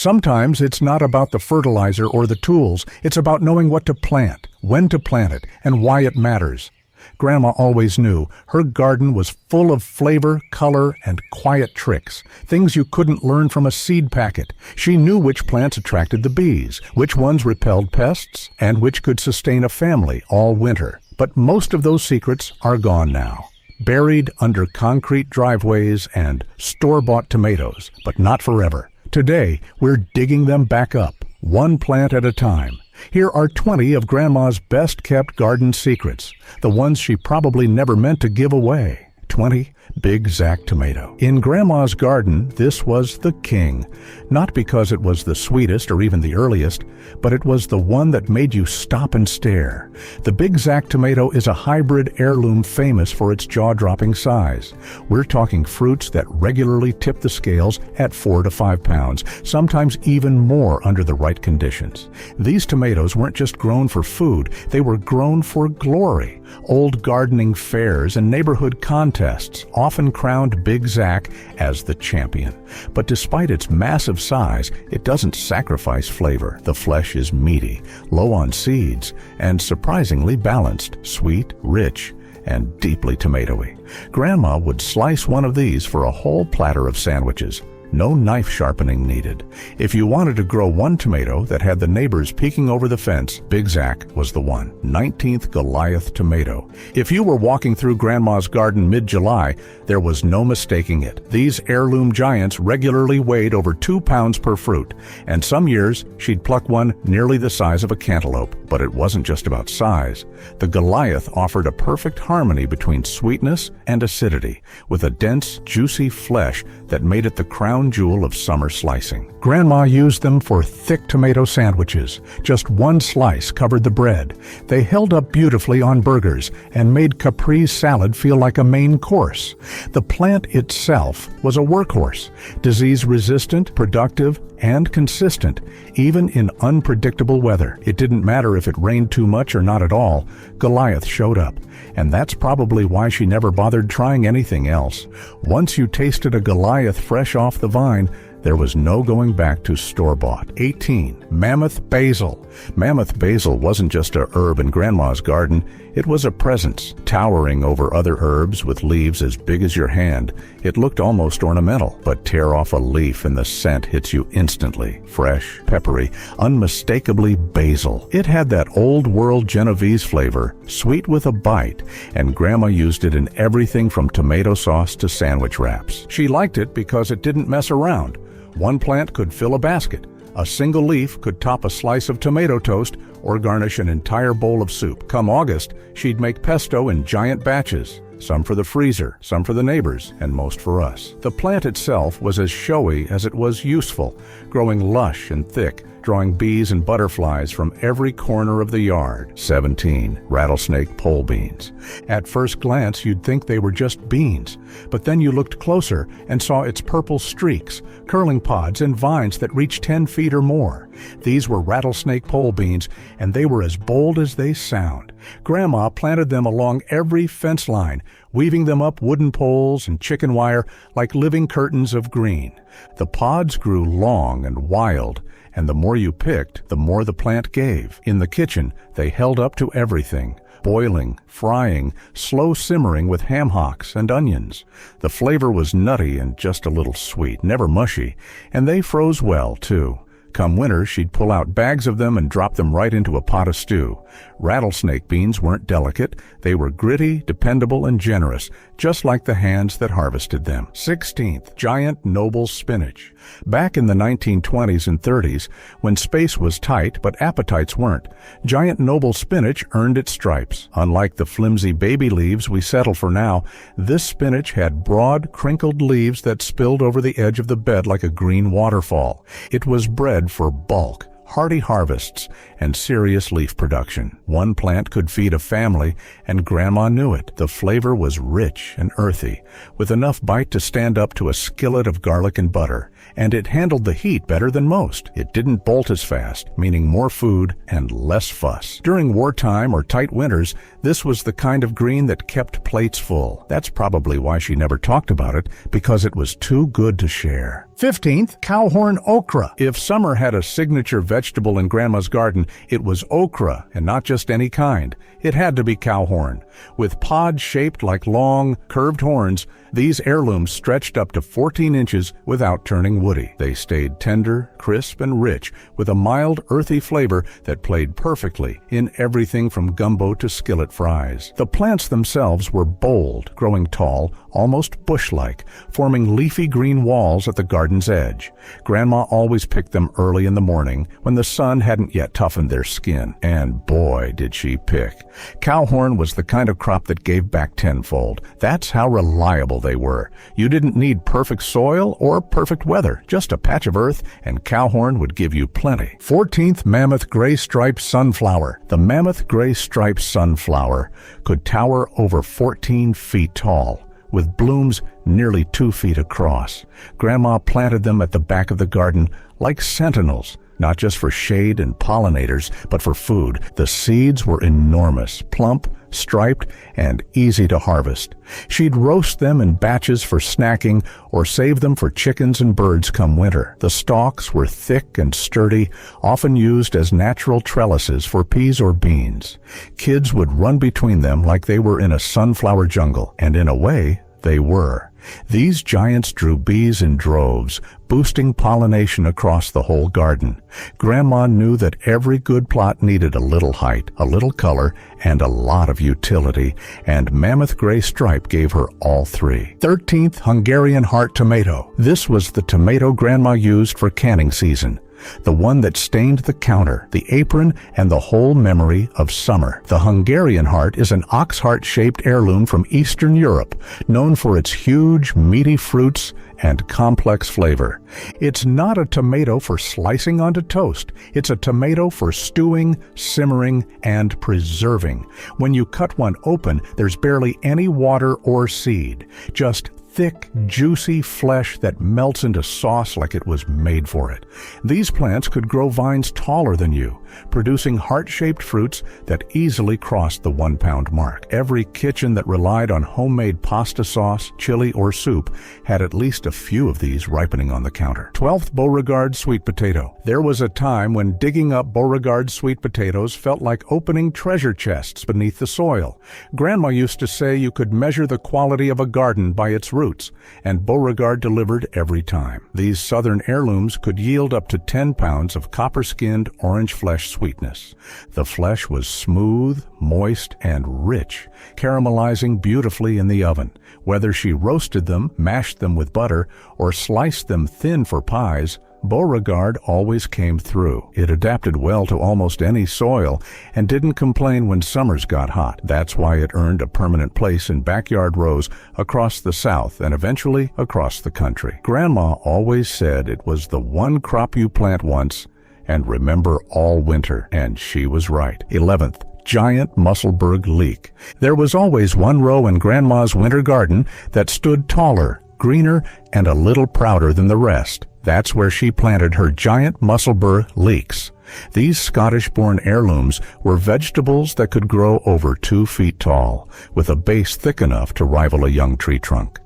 Sometimes it's not about the fertilizer or the tools, it's about knowing what to plant, when to plant it, and why it matters. Grandma always knew her garden was full of flavor, color, and quiet tricks, things you couldn't learn from a seed packet. She knew which plants attracted the bees, which ones repelled pests, and which could sustain a family all winter. But most of those secrets are gone now, buried under concrete driveways and store-bought tomatoes, but not forever. Today, we're digging them back up, one plant at a time. Here are 20 of Grandma's best-kept garden secrets, the ones she probably never meant to give away. 20 Big Zack tomato. In Grandma's garden, this was the king. Not because it was the sweetest or even the earliest, but it was the one that made you stop and stare. The Big Zack tomato is a hybrid heirloom famous for its jaw-dropping size. We're talking fruits that regularly tip the scales at 4 to 5 pounds, sometimes even more under the right conditions. These tomatoes weren't just grown for food, they were grown for glory. Old gardening fairs and neighborhood contests often crowned Big Zack as the champion. But despite its massive size, it doesn't sacrifice flavor. The flesh is meaty, low on seeds, and surprisingly balanced, sweet, rich, and deeply tomatoey. Grandma would slice one of these for a whole platter of sandwiches. No knife sharpening needed. If you wanted to grow one tomato that had the neighbors peeking over the fence, Big Zack was the one. 19th Goliath tomato. If you were walking through Grandma's garden mid-July, there was no mistaking it. These heirloom giants regularly weighed over 2 pounds per fruit, and some years she'd pluck one nearly the size of a cantaloupe. But it wasn't just about size. The Goliath offered a perfect harmony between sweetness and acidity, with a dense, juicy flesh that made it the crown jewel of summer slicing. Grandma used them for thick tomato sandwiches. Just one slice covered the bread. They held up beautifully on burgers and made caprese salad feel like a main course. The plant itself was a workhorse, disease-resistant, productive, and consistent, even in unpredictable weather. It didn't matter if it rained too much or not at all, Goliath showed up. And that's probably why she never bothered trying anything else. Once you tasted a Goliath fresh off the vine, there was no going back to store-bought. 18. Mammoth basil. Mammoth basil wasn't just a herb in Grandma's garden, it was a presence, towering over other herbs with leaves as big as your hand. It looked almost ornamental, but tear off a leaf and the scent hits you instantly. Fresh, peppery, unmistakably basil. It had that old-world Genovese flavor, sweet with a bite, and Grandma used it in everything from tomato sauce to sandwich wraps. She liked it because it didn't mess around. One plant could fill a basket. A single leaf could top a slice of tomato toast or garnish an entire bowl of soup. Come August, she'd make pesto in giant batches, some for the freezer, some for the neighbors, and most for us. The plant itself was as showy as it was useful, growing lush and thick, drawing bees and butterflies from every corner of the yard. 17. Rattlesnake pole beans. At first glance, you'd think they were just beans, but then you looked closer and saw its purple streaks, curling pods, and vines that reached 10 feet or more. These were rattlesnake pole beans, and they were as bold as they sound. Grandma planted them along every fence line, weaving them up wooden poles and chicken wire like living curtains of green. The pods grew long and wild, and the more you picked, the more the plant gave. In the kitchen, they held up to everything. Boiling, frying, slow simmering with ham hocks and onions. The flavor was nutty and just a little sweet, never mushy, and they froze well, too. Come winter, she'd pull out bags of them and drop them right into a pot of stew. Rattlesnake beans weren't delicate. They were gritty, dependable, and generous, just like the hands that harvested them. 16th, giant noble spinach. Back in the 1920s and 30s, when space was tight but appetites weren't, giant noble spinach earned its stripes. Unlike the flimsy baby leaves we settle for now, this spinach had broad, crinkled leaves that spilled over the edge of the bed like a green waterfall. It was bred for bulk, hearty harvests, and serious leaf production. One plant could feed a family, and Grandma knew it. The flavor was rich and earthy, with enough bite to stand up to a skillet of garlic and butter, and it handled the heat better than most. It didn't bolt as fast, meaning more food and less fuss. During wartime or tight winters, this was the kind of green that kept plates full. That's probably why she never talked about it, because it was too good to share. 15th, Cowhorn okra. If summer had a signature vegetable in Grandma's garden, it was okra, and not just any kind. It had to be Cowhorn. With pods shaped like long, curved horns, these heirlooms stretched up to 14 inches without turning woody. They stayed tender, crisp, and rich, with a mild, earthy flavor that played perfectly in everything from gumbo to skillet fries. The plants themselves were bold, growing tall, almost bush-like, forming leafy green walls at the garden's edge. Grandma always picked them early in the morning when the sun hadn't yet toughened their skin. And boy, did she pick. Cowhorn was the kind of crop that gave back tenfold. That's how reliable they were. You didn't need perfect soil or perfect weather, just a patch of earth, and Cowhorn would give you plenty. 14th, Mammoth gray-striped sunflower. The Mammoth gray-striped sunflower could tower over 14 feet tall, with blooms nearly 2 feet across. Grandma planted them at the back of the garden like sentinels, not just for shade and pollinators, but for food. The seeds were enormous, plump, striped, and easy to harvest. She'd roast them in batches for snacking or save them for chickens and birds come winter. The stalks were thick and sturdy, often used as natural trellises for peas or beans. Kids would run between them like they were in a sunflower jungle, and in a way, they were. These giants drew bees in droves, boosting pollination across the whole garden. Grandma knew that every good plot needed a little height, a little color, and a lot of utility, and Mammoth Gray Stripe gave her all three. 13th, Hungarian heart tomato. This was the tomato Grandma used for canning season. The one that stained the counter, the apron, and the whole memory of summer. The Hungarian heart is an ox heart-shaped heirloom from Eastern Europe, known for its huge, meaty fruits and complex flavor. It's not a tomato for slicing onto toast. It's a tomato for stewing, simmering, and preserving. When you cut one open, there's barely any water or seed, just thick, juicy flesh that melts into sauce like it was made for it. These plants could grow vines taller than you, producing heart-shaped fruits that easily crossed the 1-pound mark. Every kitchen that relied on homemade pasta sauce, chili, or soup had at least a few of these ripening on the counter. 12th, Beauregard sweet potato. There was a time when digging up Beauregard sweet potatoes felt like opening treasure chests beneath the soil. Grandma used to say you could measure the quality of a garden by its roots, and Beauregard delivered every time. These southern heirlooms could yield up to 10 pounds of copper-skinned orange flesh sweetness. The flesh was smooth, moist, and rich, caramelizing beautifully in the oven. Whether she roasted them, mashed them with butter, or sliced them thin for pies, Beauregard always came through. It adapted well to almost any soil and didn't complain when summers got hot. That's why it earned a permanent place in backyard rows across the South and eventually across the country. Grandma always said it was the one crop you plant once and remember all winter, and she was right. 11th, giant musselburgh leek. There was always one row in Grandma's winter garden that stood taller, greener, and a little prouder than the rest. That's where she planted her giant musselburgh leeks. These Scottish-born heirlooms were vegetables that could grow over 2 feet tall, with a base thick enough to rival a young tree trunk.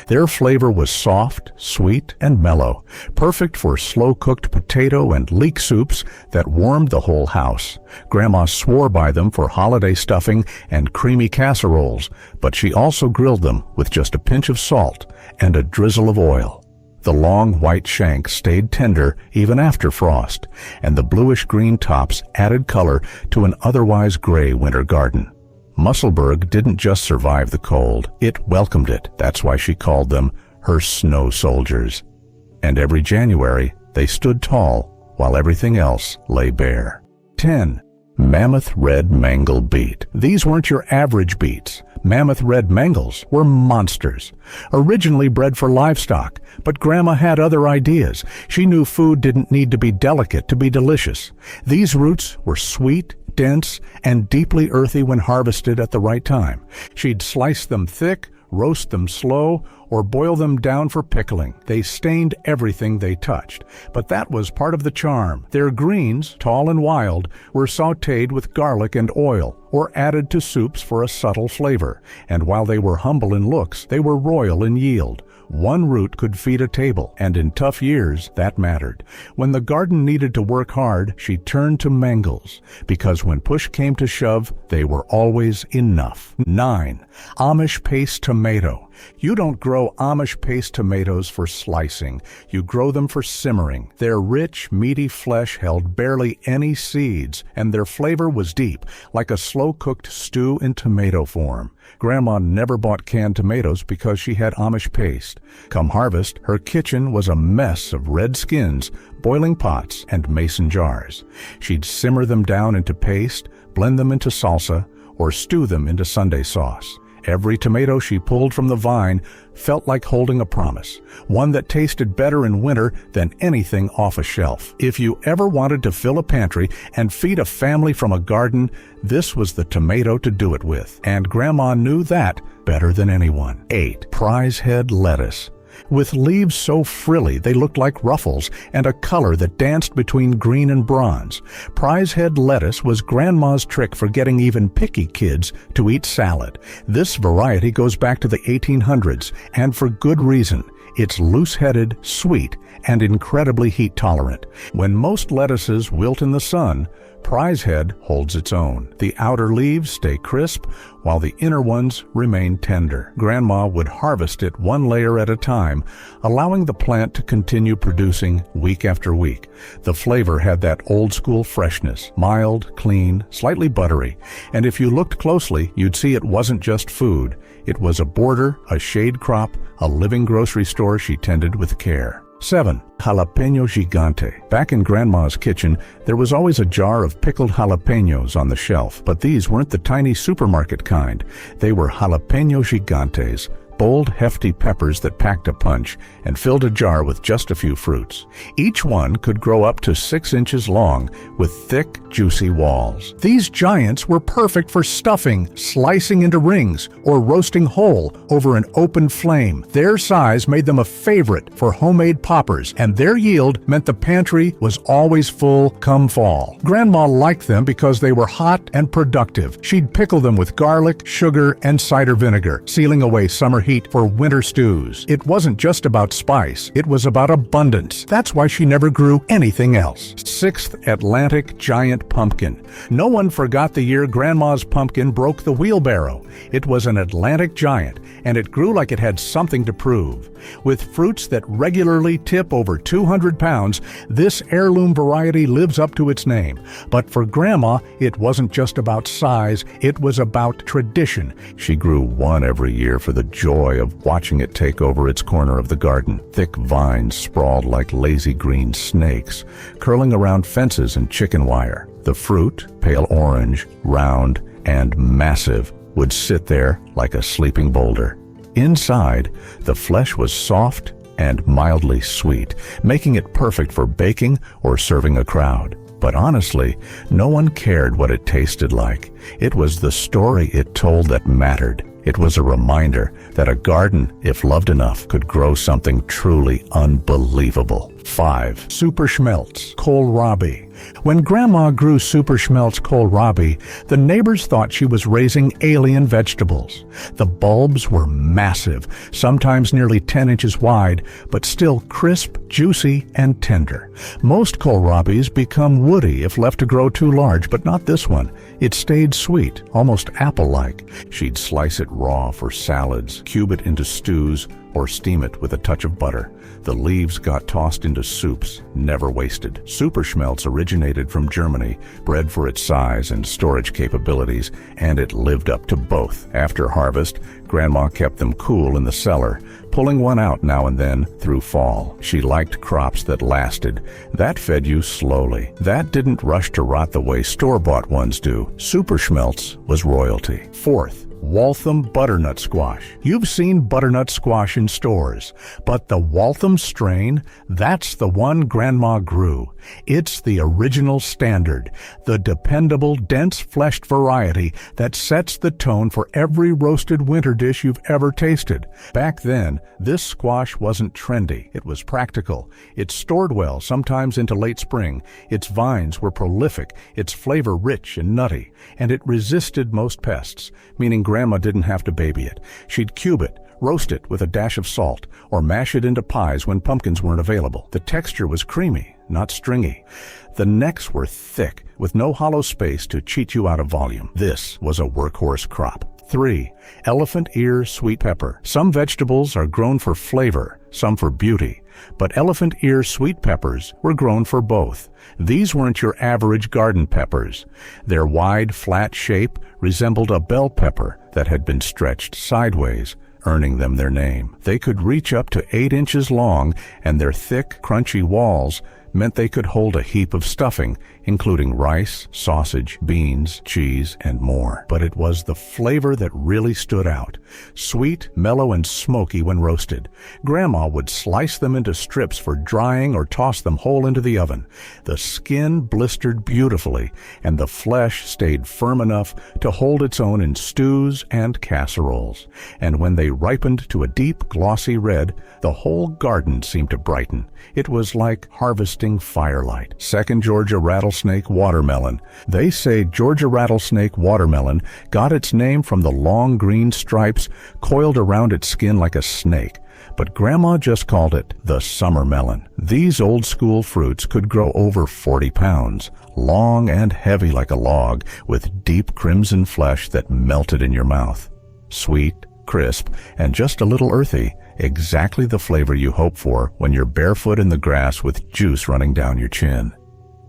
Their flavor was soft, sweet, and mellow, perfect for slow-cooked potato and leek soups that warmed the whole house. Grandma swore by them for holiday stuffing and creamy casseroles, but she also grilled them with just a pinch of salt and a drizzle of oil. The long white shank stayed tender even after frost, and the bluish-green tops added color to an otherwise gray winter garden. Musselburgh didn't just survive the cold, it welcomed it. That's why she called them her snow soldiers. And every January, they stood tall while everything else lay bare. 10. Mammoth red mangel beet. These weren't your average beets. Mammoth red mangels were monsters. Originally bred for livestock, but Grandma had other ideas. She knew food didn't need to be delicate to be delicious. These roots were sweet, dense, and deeply earthy when harvested at the right time. She'd slice them thick, roast them slow, or boil them down for pickling. They stained everything they touched, but that was part of the charm. Their greens, tall and wild, were sautéed with garlic and oil, or added to soups for a subtle flavor. And while they were humble in looks, they were royal in yield. One root could feed a table, and in tough years, that mattered. When the garden needed to work hard, she turned to mangels, because when push came to shove, they were always enough. 9. Amish paste tomato. You don't grow Amish paste tomatoes for slicing. You grow them for simmering. Their rich, meaty flesh held barely any seeds, and their flavor was deep, like a slow-cooked stew in tomato form. Grandma never bought canned tomatoes because she had Amish paste. Come harvest, her kitchen was a mess of red skins, boiling pots, and mason jars. She'd simmer them down into paste, blend them into salsa, or stew them into Sunday sauce. Every tomato she pulled from the vine felt like holding a promise, one that tasted better in winter than anything off a shelf. If you ever wanted to fill a pantry and feed a family from a garden, this was the tomato to do it with, and Grandma knew that better than anyone. 8. Prizehead lettuce. With leaves so frilly they looked like ruffles and a color that danced between green and bronze. Prizehead lettuce was Grandma's trick for getting even picky kids to eat salad. This variety goes back to the 1800s, and for good reason. It's loose-headed, sweet, and incredibly heat-tolerant. When most lettuces wilt in the sun, Prizehead holds its own. The outer leaves stay crisp, while the inner ones remain tender. Grandma would harvest it one layer at a time, allowing the plant to continue producing week after week. The flavor had that old-school freshness, mild, clean, slightly buttery, and if you looked closely, you'd see it wasn't just food. It was a border, a shade crop, a living grocery store she tended with care. 7. Jalapeno gigante. Back in Grandma's kitchen, there was always a jar of pickled jalapenos on the shelf, but these weren't the tiny supermarket kind. They were jalapeno gigantes, bold, hefty peppers that packed a punch and filled a jar with just a few fruits. Each one could grow up to 6 inches long with thick, juicy walls. These giants were perfect for stuffing, slicing into rings, or roasting whole over an open flame. Their size made them a favorite for homemade poppers, and their yield meant the pantry was always full come fall. Grandma liked them because they were hot and productive. She'd pickle them with garlic, sugar, and cider vinegar, sealing away summer heat for winter stews. It wasn't just about spice, it was about abundance. That's why she never grew anything else. 6th Atlantic giant pumpkin. No one forgot the year Grandma's pumpkin broke the wheelbarrow. It was an Atlantic giant, and it grew like it had something to prove. With fruits that regularly tip over 200 pounds, this heirloom variety lives up to its name. But for Grandma, it wasn't just about size, it was about tradition. She grew one every year for the joy of watching it take over its corner of the garden. Thick vines sprawled like lazy green snakes, curling around fences and chicken wire. The fruit, pale orange, round, and massive, would sit there like a sleeping boulder. Inside, the flesh was soft and mildly sweet, making it perfect for baking or serving a crowd. But honestly, no one cared what it tasted like. It was the story it told that mattered. It was a reminder that a garden, if loved enough, could grow something truly unbelievable. 5. Superschmelz, kohlrabi. When Grandma grew Superschmelz kohlrabi, the neighbors thought she was raising alien vegetables. The bulbs were massive, sometimes nearly 10 inches wide, but still crisp, juicy, and tender. Most kohlrabis become woody if left to grow too large, but not this one. It stayed sweet, almost apple-like. She'd slice it raw for salads, cube it into stews, or steam it with a touch of butter. The leaves got tossed into soups, never wasted. Superschmelz originated from Germany, bred for its size and storage capabilities, and it lived up to both. After harvest, Grandma kept them cool in the cellar, pulling one out now and then through fall. She liked crops that lasted. That fed you slowly. That didn't rush to rot the way store-bought ones do. Superschmelz was royalty. Fourth, Waltham butternut squash. You've seen butternut squash in stores, but the Waltham strain, that's the one Grandma grew. It's the original standard, the dependable, dense-fleshed variety that sets the tone for every roasted winter dish you've ever tasted. Back then, this squash wasn't trendy. It was practical. It stored well, sometimes into late spring. Its vines were prolific, its flavor rich and nutty, and it resisted most pests, meaning Grandma didn't have to baby it. She'd cube it, roast it with a dash of salt, or mash it into pies when pumpkins weren't available. The texture was creamy, not stringy. The necks were thick, with no hollow space to cheat you out of volume. This was a workhorse crop. 3. Elephant ear sweet pepper. Some vegetables are grown for flavor, some for beauty, but elephant ear sweet peppers were grown for both. These weren't your average garden peppers. Their wide, flat shape resembled a bell pepper that had been stretched sideways, earning them their name. They could reach up to 8 inches long, and their thick, crunchy walls meant they could hold a heap of stuffing, including rice, sausage, beans, cheese, and more. But it was the flavor that really stood out. Sweet, mellow, and smoky when roasted. Grandma would slice them into strips for drying or toss them whole into the oven. The skin blistered beautifully, and the flesh stayed firm enough to hold its own in stews and casseroles. And when they ripened to a deep, glossy red, the whole garden seemed to brighten. It was like harvesting firelight. Second Georgia rattlesnake watermelon. They say Georgia rattlesnake watermelon got its name from the long green stripes coiled around its skin like a snake, but Grandma just called it the summer melon. These old-school fruits could grow over 40 pounds, long and heavy like a log, with deep crimson flesh that melted in your mouth. Sweet, crisp, and just a little earthy, exactly the flavor you hope for when you're barefoot in the grass with juice running down your chin.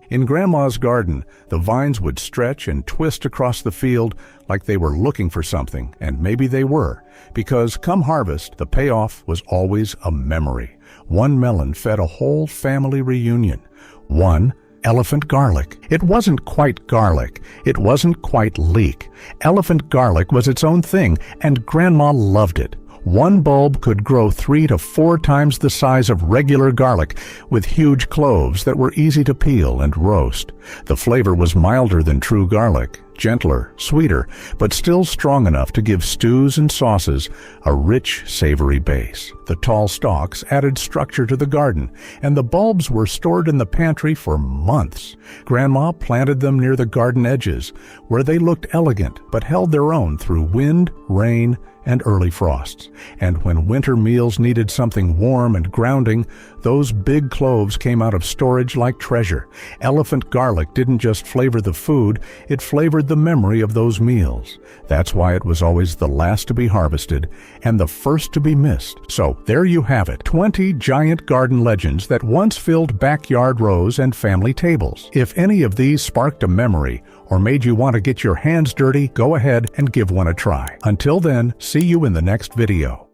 In Grandma's garden, the vines would stretch and twist across the field like they were looking for something, and maybe they were, because come harvest, the payoff was always a memory. One melon fed a whole family reunion. One elephant garlic. It wasn't quite garlic. It wasn't quite leek. Elephant garlic was its own thing, and Grandma loved it. One bulb could grow 3 to 4 times the size of regular garlic, with huge cloves that were easy to peel and roast. The flavor was milder than true garlic, gentler, sweeter, but still strong enough to give stews and sauces a rich, savory base. The tall stalks added structure to the garden, and the bulbs were stored in the pantry for months. Grandma planted them near the garden edges, where they looked elegant but held their own through wind, rain, and early frosts. And when winter meals needed something warm and grounding, those big cloves came out of storage like treasure. Elephant garlic didn't just flavor the food, it flavored the memory of those meals. That's why it was always the last to be harvested and the first to be missed. So there you have it, 20 giant garden legends that once filled backyard rows and family tables. If any of these sparked a memory or made you want to get your hands dirty, go ahead and give one a try. Until then, see you in the next video.